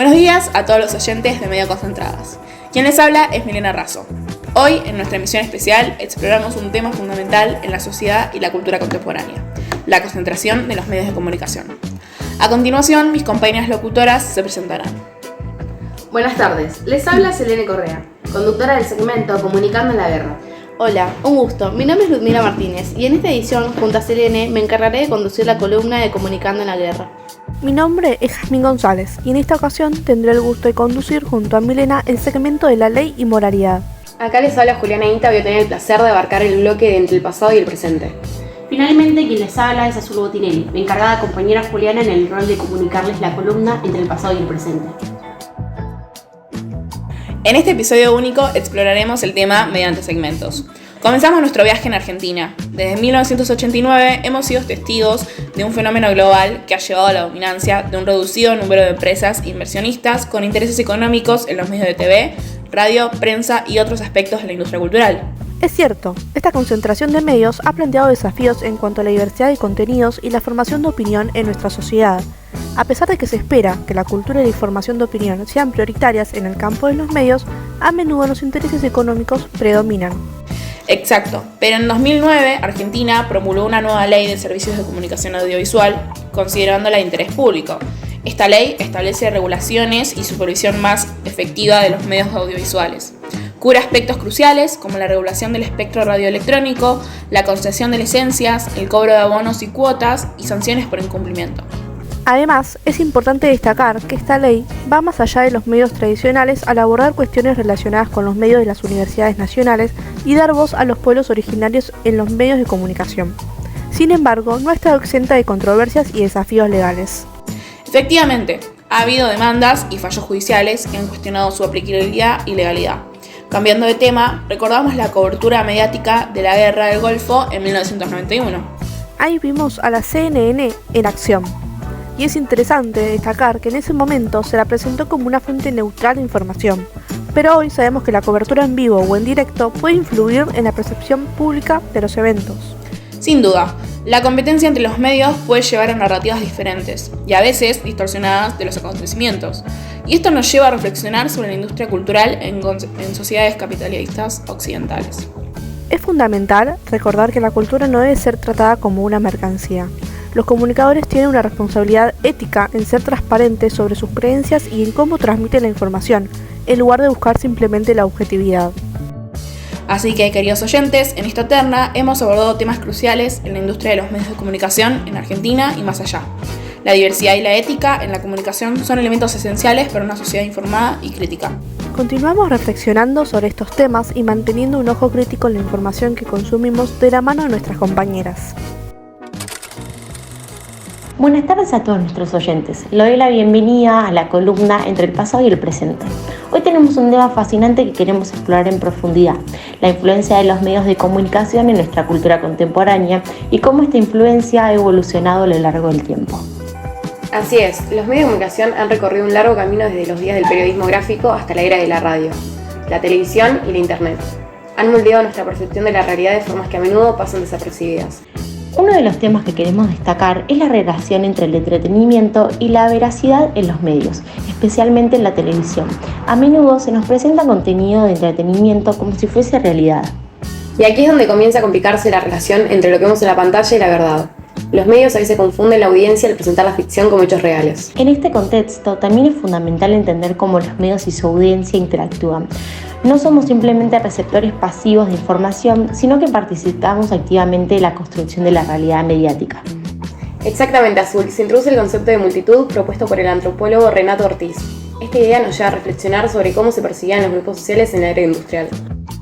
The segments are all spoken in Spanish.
Buenos días a todos los oyentes de Medio Concentradas. Quien les habla es Milena Razo. Hoy, en nuestra emisión especial, exploramos un tema fundamental en la sociedad y la cultura contemporánea: la concentración de los medios de comunicación. A continuación, mis compañeras locutoras se presentarán. Buenas tardes, les habla Selene Correa, conductora del segmento Comunicando en la Guerra. Hola, un gusto. Mi nombre es Ludmila Martínez y en esta edición, junto a Selene, me encargaré de conducir la columna de Comunicando en la Guerra. Mi nombre es Jazmín González y en esta ocasión tendré el gusto de conducir junto a Milena el segmento de la ley y moralidad. Acá les habla Juliana Inta, voy a tener el placer de abarcar el bloque de entre el pasado y el presente. Finalmente, quien les habla es Azul Botinelli, mi encargada de acompañar a Juliana en el rol de comunicarles la columna entre el pasado y el presente. En este episodio único exploraremos el tema mediante segmentos. Comenzamos nuestro viaje en Argentina. Desde 1989 hemos sido testigos de un fenómeno global que ha llevado a la dominancia de un reducido número de empresas inversionistas con intereses económicos en los medios de TV, radio, prensa y otros aspectos de la industria cultural. Es cierto, esta concentración de medios ha planteado desafíos en cuanto a la diversidad de contenidos y la formación de opinión en nuestra sociedad. A pesar de que se espera que la cultura y la información de opinión sean prioritarias en el campo de los medios, a menudo los intereses económicos predominan. Exacto, pero en 2009 Argentina promulgó una nueva ley de servicios de comunicación audiovisual, considerándola de interés público. Esta ley establece regulaciones y supervisión más efectiva de los medios audiovisuales. Cubre aspectos cruciales como la regulación del espectro radioelectrónico, la concesión de licencias, el cobro de abonos y cuotas y sanciones por incumplimiento. Además, es importante destacar que esta ley va más allá de los medios tradicionales al abordar cuestiones relacionadas con los medios de las universidades nacionales y dar voz a los pueblos originarios en los medios de comunicación. Sin embargo, no ha estado exenta de controversias y desafíos legales. Efectivamente, ha habido demandas y fallos judiciales que han cuestionado su aplicabilidad y legalidad. Cambiando de tema, recordamos la cobertura mediática de la Guerra del Golfo en 1991. Ahí vimos a la CNN en acción. Y es interesante destacar que en ese momento se la presentó como una fuente neutral de información, pero hoy sabemos que la cobertura en vivo o en directo puede influir en la percepción pública de los eventos. Sin duda, la competencia entre los medios puede llevar a narrativas diferentes y a veces distorsionadas de los acontecimientos, y esto nos lleva a reflexionar sobre la industria cultural en sociedades capitalistas occidentales. Es fundamental recordar que la cultura no debe ser tratada como una mercancía. Los comunicadores tienen una responsabilidad ética en ser transparentes sobre sus creencias y en cómo transmiten la información, en lugar de buscar simplemente la objetividad. Así que, queridos oyentes, en esta terna hemos abordado temas cruciales en la industria de los medios de comunicación en Argentina y más allá. La diversidad y la ética en la comunicación son elementos esenciales para una sociedad informada y crítica. Continuamos reflexionando sobre estos temas y manteniendo un ojo crítico en la información que consumimos de la mano de nuestras compañeras. Buenas tardes a todos nuestros oyentes. Le doy la bienvenida a la columna Entre el pasado y el presente. Hoy tenemos un tema fascinante que queremos explorar en profundidad: la influencia de los medios de comunicación en nuestra cultura contemporánea y cómo esta influencia ha evolucionado a lo largo del tiempo. Así es, los medios de comunicación han recorrido un largo camino desde los días del periodismo gráfico hasta la era de la radio, la televisión y la internet. Han moldeado nuestra percepción de la realidad de formas que a menudo pasan desapercibidas. Uno de los temas que queremos destacar es la relación entre el entretenimiento y la veracidad en los medios, especialmente en la televisión. A menudo se nos presenta contenido de entretenimiento como si fuese realidad. Y aquí es donde comienza a complicarse la relación entre lo que vemos en la pantalla y la verdad. Los medios a veces confunden la audiencia al presentar la ficción como hechos reales. En este contexto, también es fundamental entender cómo los medios y su audiencia interactúan. No somos simplemente receptores pasivos de información, sino que participamos activamente en la construcción de la realidad mediática. Exactamente, Azul. Se introduce el concepto de multitud propuesto por el antropólogo Renato Ortiz. Esta idea nos lleva a reflexionar sobre cómo se percibían los grupos sociales en la era industrial.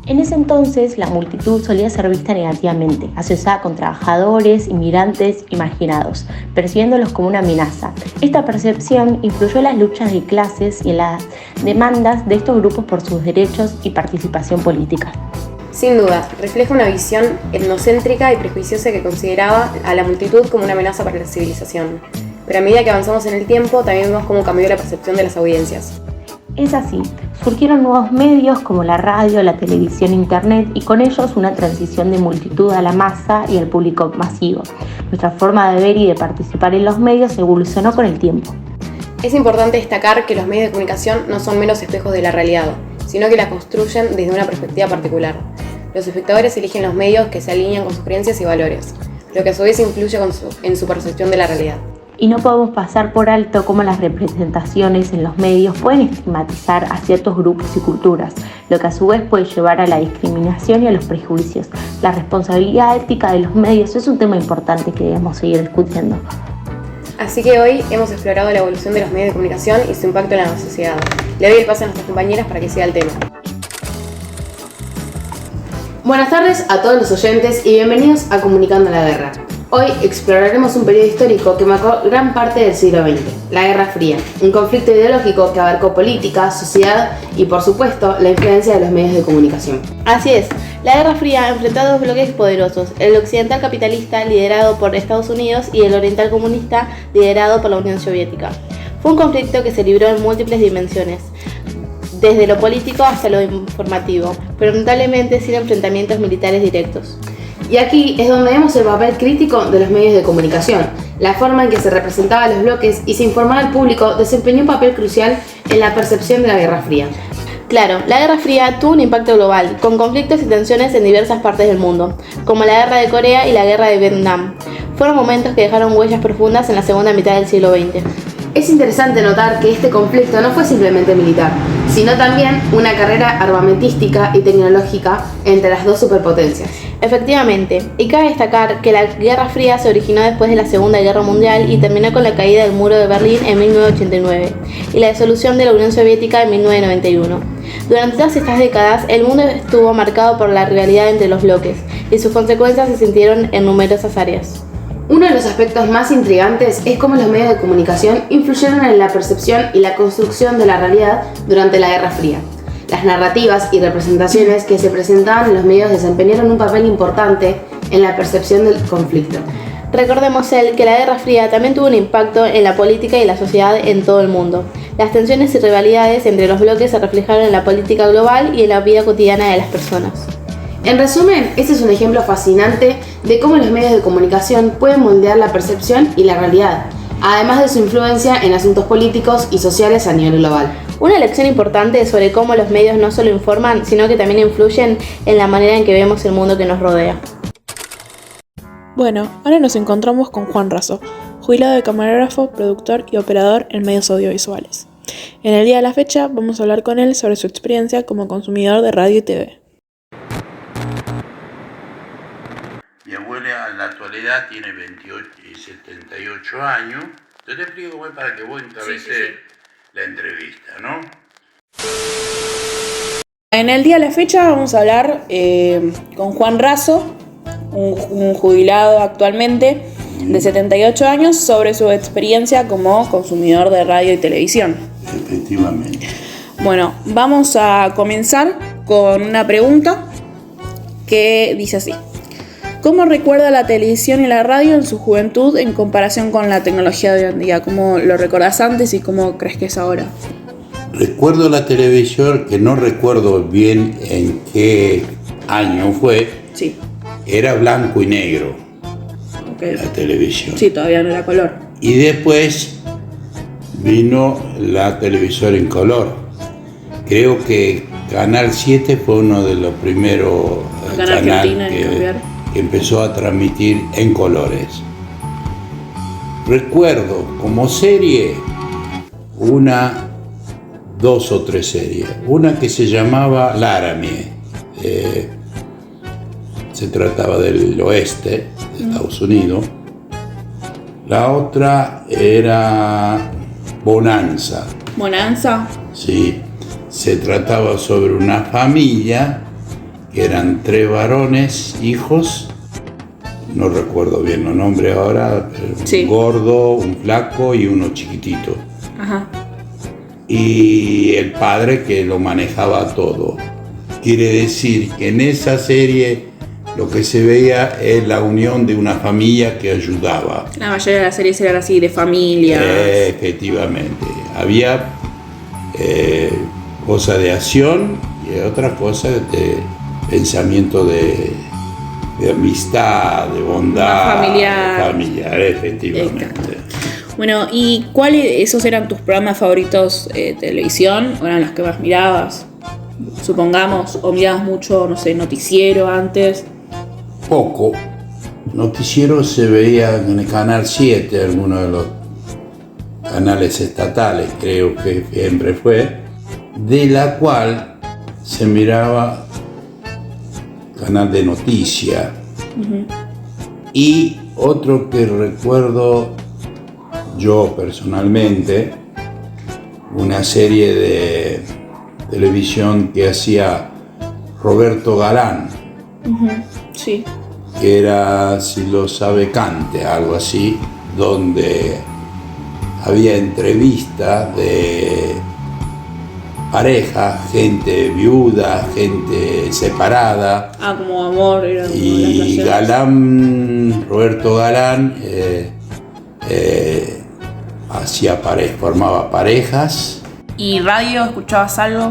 En ese entonces, la multitud solía ser vista negativamente, asociada con trabajadores, inmigrantes y marginados, percibiéndolos como una amenaza. Esta percepción influyó en las luchas de clases y en las demandas de estos grupos por sus derechos y participación política. Sin duda, refleja una visión etnocéntrica y prejuiciosa que consideraba a la multitud como una amenaza para la civilización. Pero a medida que avanzamos en el tiempo, también vemos cómo cambió la percepción de las audiencias. Es así, surgieron nuevos medios como la radio, la televisión, internet y con ellos una transición de multitud a la masa y al público masivo. Nuestra forma de ver y de participar en los medios evolucionó con el tiempo. Es importante destacar que los medios de comunicación no son meros espejos de la realidad, sino que la construyen desde una perspectiva particular. Los espectadores eligen los medios que se alinean con sus creencias y valores, lo que a su vez influye en su percepción de la realidad. Y no podemos pasar por alto cómo las representaciones en los medios pueden estigmatizar a ciertos grupos y culturas, lo que a su vez puede llevar a la discriminación y a los prejuicios. La responsabilidad ética de los medios es un tema importante que debemos seguir discutiendo. Así que hoy hemos explorado la evolución de los medios de comunicación y su impacto en la sociedad. Le doy el paso a nuestras compañeras para que siga el tema. Buenas tardes a todos los oyentes y bienvenidos a Comunicando la Guerra. Hoy exploraremos un periodo histórico que marcó gran parte del siglo XX, la Guerra Fría, un conflicto ideológico que abarcó política, sociedad y, por supuesto, la influencia de los medios de comunicación. Así es, la Guerra Fría enfrentó a dos bloques poderosos, el occidental capitalista liderado por Estados Unidos y el oriental comunista liderado por la Unión Soviética. Fue un conflicto que se libró en múltiples dimensiones, desde lo político hasta lo informativo, pero notablemente sin enfrentamientos militares directos. Y aquí es donde vemos el papel crítico de los medios de comunicación. La forma en que se representaban los bloques y se informaba al público desempeñó un papel crucial en la percepción de la Guerra Fría. Claro, la Guerra Fría tuvo un impacto global, con conflictos y tensiones en diversas partes del mundo, como la Guerra de Corea y la Guerra de Vietnam. Fueron momentos que dejaron huellas profundas en la segunda mitad del siglo XX. Es interesante notar que este conflicto no fue simplemente militar, sino también una carrera armamentística y tecnológica entre las dos superpotencias. Efectivamente, y cabe destacar que la Guerra Fría se originó después de la Segunda Guerra Mundial y terminó con la caída del Muro de Berlín en 1989 y la disolución de la Unión Soviética en 1991. Durante todas estas décadas, el mundo estuvo marcado por la rivalidad entre los bloques y sus consecuencias se sintieron en numerosas áreas. Uno de los aspectos más intrigantes es cómo los medios de comunicación influyeron en la percepción y la construcción de la realidad durante la Guerra Fría. Las narrativas y representaciones que se presentaban en los medios desempeñaron un papel importante en la percepción del conflicto. Recordemos que la Guerra Fría también tuvo un impacto en la política y la sociedad en todo el mundo. Las tensiones y rivalidades entre los bloques se reflejaron en la política global y en la vida cotidiana de las personas. En resumen, este es un ejemplo fascinante de cómo los medios de comunicación pueden moldear la percepción y la realidad, además de su influencia en asuntos políticos y sociales a nivel global. Una lección importante sobre cómo los medios no solo informan, sino que también influyen en la manera en que vemos el mundo que nos rodea. Bueno, ahora nos encontramos con Juan Raso, jubilado de camarógrafo, productor y operador en medios audiovisuales. En el día de la fecha vamos a hablar con él sobre su experiencia como consumidor de radio y TV. Mi abuela en la actualidad tiene 28 y 78 años. Yo te explico cómo es para que vos encabece la entrevista, ¿no? En el día de la fecha vamos a hablar con Juan Raso, un jubilado actualmente de 78 años, sobre su experiencia como consumidor de radio y televisión. Efectivamente. Bueno, vamos a comenzar con una pregunta que dice así. ¿Cómo recuerda la televisión y la radio en su juventud en comparación con la tecnología de hoy en día? ¿Cómo lo recordás antes y cómo crees que es ahora? Recuerdo la televisión, que no recuerdo bien en qué año fue. Sí. Era blanco y negro, Okay. la televisión. Sí, todavía no era color. Y después vino la televisión en color. Creo que Canal 7 fue uno de los primeros canales que empezó a transmitir en colores. Recuerdo como serie dos o tres series. Una que se llamaba Laramie. Se trataba del oeste de Estados Unidos. La otra era Bonanza. ¿Bonanza? Sí, se trataba sobre una familia que eran 3 varones, hijos, no recuerdo bien los nombres ahora, pero sí. Un gordo, un flaco y uno chiquitito. Ajá. Y el padre que lo manejaba todo. Quiere decir que en esa serie lo que se veía es la unión de una familia que ayudaba. La mayoría de las series eran así, de familias. Efectivamente. Había cosas de acción y otras cosas de pensamiento de amistad, de bondad. Familiar. Familiar, efectivamente. Bueno, ¿y esos eran tus programas favoritos de televisión? ¿O eran los que más mirabas? Supongamos, o mirabas mucho, no sé, noticiero antes. Poco. Noticiero se veía en el Canal 7, alguno de los canales estatales, creo que siempre fue, de la cual se miraba canal de noticias. Uh-huh. Y otro que recuerdo yo personalmente, una serie de televisión que hacía Roberto Galán. Uh-huh. Sí. Que era Si lo sabe cante, algo así, donde había entrevistas de pareja, gente viuda, gente separada. Ah, como amor. Era como y Galán, Roberto Galán, formaba parejas. ¿Y radio? ¿Escuchabas algo?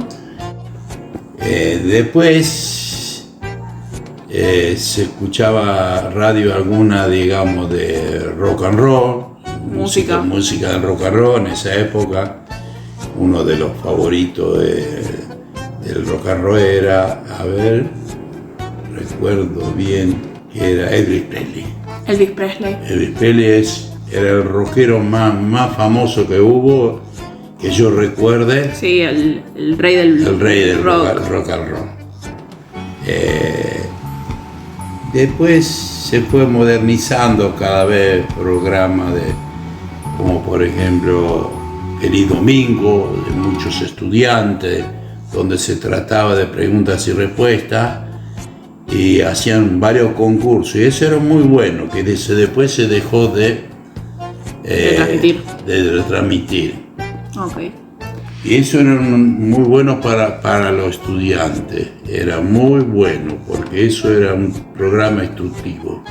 Después se escuchaba radio alguna, digamos, de rock and roll, música del rock and roll en esa época. Uno de los favoritos del rock and roll era, recuerdo bien, que era Elvis Presley. Elvis Presley era el rockero más famoso que hubo, que yo recuerde. Sí, el rey del rock and roll. Después se fue modernizando cada vez programas como por ejemplo Feliz Domingo, de muchos estudiantes, donde se trataba de preguntas y respuestas y hacían varios concursos, y eso era muy bueno, que después se dejó de retransmitir. Okay. Y eso era muy bueno para los estudiantes, era muy bueno, porque eso era un programa instructivo.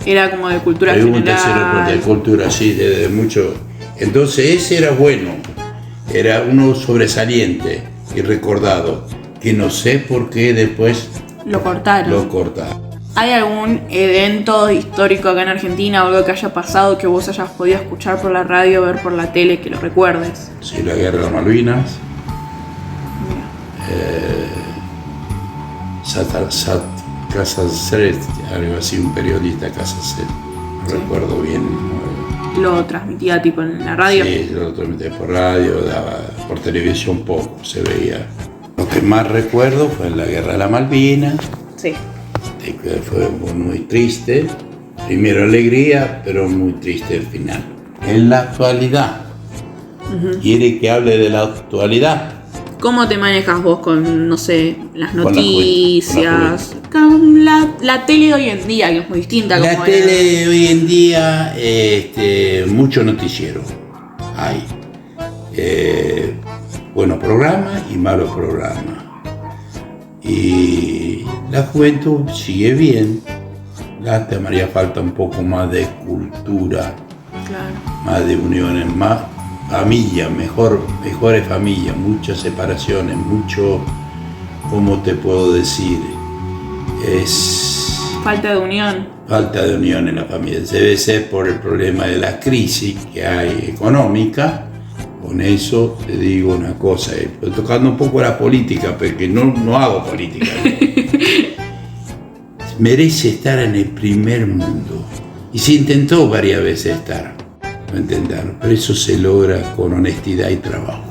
Era como de cultura general. De cultura, sí, de mucho. Entonces ese era bueno, era uno sobresaliente y recordado, que no sé por qué después lo cortaron. ¿Hay algún evento histórico acá en Argentina o algo que haya pasado que vos hayas podido escuchar por la radio o ver por la tele que lo recuerdes? Sí, la Guerra de las Malvinas. Casaset, algo así, un periodista Casaset, no recuerdo bien. ¿Lo transmitía tipo en la radio? Sí, lo transmitía por radio, por televisión poco, se veía. Lo que más recuerdo fue la Guerra de las Malvinas. Sí. Que fue muy triste, primero alegría, pero muy triste el final. En la actualidad, ¿quiere que hable de la actualidad? ¿Cómo te manejas vos con, no sé, las noticias? Con la tele de hoy en día, que es muy distinta. La tele de hoy en día, mucho noticiero hay. Buenos programas y malos programas. Y la juventud sigue bien. Me haría falta un poco más de cultura, claro, más de uniones, más familia, mejores familias, muchas separaciones, mucho, ¿cómo te puedo decir? Es falta de unión. Falta de unión en la familia. Debe ser por el problema de la crisis que hay económica. Con eso te digo una cosa, estoy tocando un poco la política, porque no hago política. Merece estar en el primer mundo. Y se intentó varias veces estar, no intentaron, pero eso se logra con honestidad y trabajo.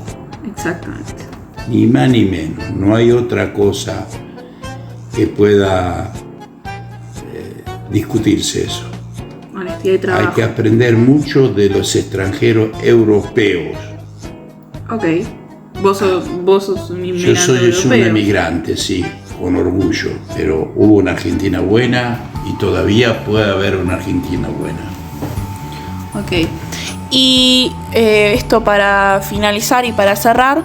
Exactamente. Ni más ni menos, no hay otra cosa que pueda discutirse eso. Honestidad y trabajo. Hay que aprender mucho de los extranjeros europeos. Ok. Vos sos un inmigrante. Yo soy un emigrante, sí, con orgullo, pero hubo una Argentina buena y todavía puede haber una Argentina buena. Ok. Y esto para finalizar y para cerrar,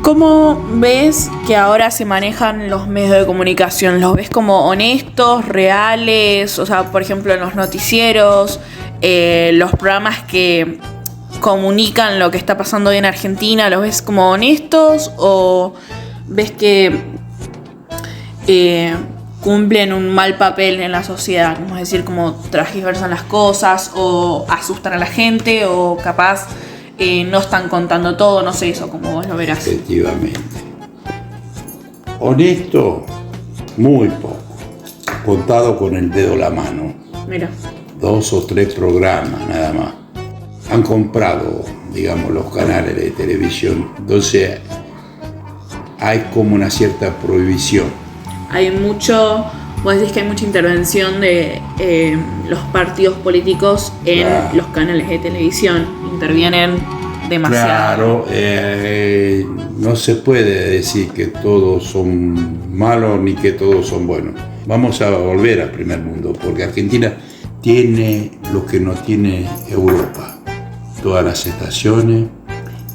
¿cómo ves que ahora se manejan los medios de comunicación? ¿Los ves como honestos, reales? O sea, por ejemplo, en los noticieros, los programas que comunican lo que está pasando hoy en Argentina, ¿los ves como honestos o ves que cumplen un mal papel en la sociedad, como es decir, como transgiversan las cosas o asustan a la gente o capaz no están contando todo, no sé eso, como vos lo verás. Efectivamente. Honesto, muy poco. Contado con el dedo en la mano. Mira. 2 o 3 programas nada más. Han comprado, digamos, los canales de televisión. Entonces hay como una cierta prohibición. Hay mucho, vos decís que hay mucha intervención de los partidos políticos en los canales de televisión. Intervienen demasiado. Claro, no se puede decir que todos son malos ni que todos son buenos. Vamos a volver al primer mundo, porque Argentina tiene lo que no tiene Europa. Todas las estaciones,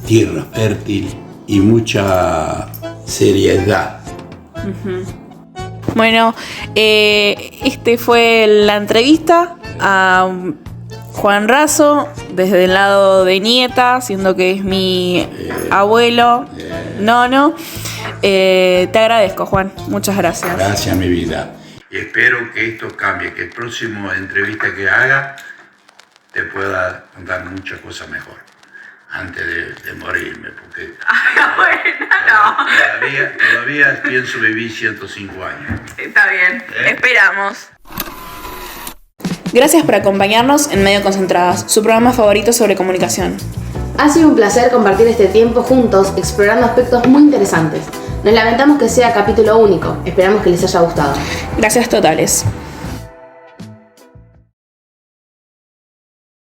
tierra fértil y mucha seriedad. Uh-huh. Bueno, este fue la entrevista a Juan Raso, desde el lado de nieta, siendo que es mi abuelo, Nono. Te agradezco, Juan. Muchas gracias. Gracias, mi vida. Y espero que esto cambie, que el próximo entrevista que haga te pueda contar muchas cosas mejor antes de morirme, porque todavía pienso vivir 105 años. Está bien, esperamos. Gracias por acompañarnos en Medio Concentradas, su programa favorito sobre comunicación. Ha sido un placer compartir este tiempo juntos, explorando aspectos muy interesantes. Nos lamentamos que sea capítulo único, esperamos que les haya gustado. Gracias totales.